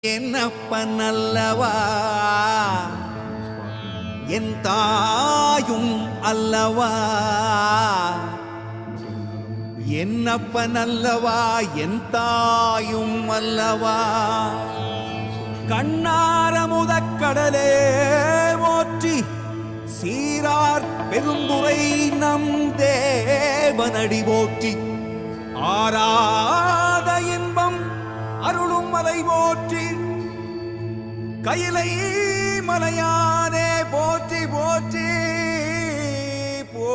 என்னப்பன் அல்லவா என் தாயும் அல்லவா என்னப்பன் அல்லவா என் தாயும் அல்லவா கண்ணாரமுதக்கடலே போற்றி சீரார் பெருந்துரை நம் தேவனடி போற்றி ஆராத இன்பம் அருளும் மலை போற்றி கையிலை மலையானே போற்றி போற்றி போ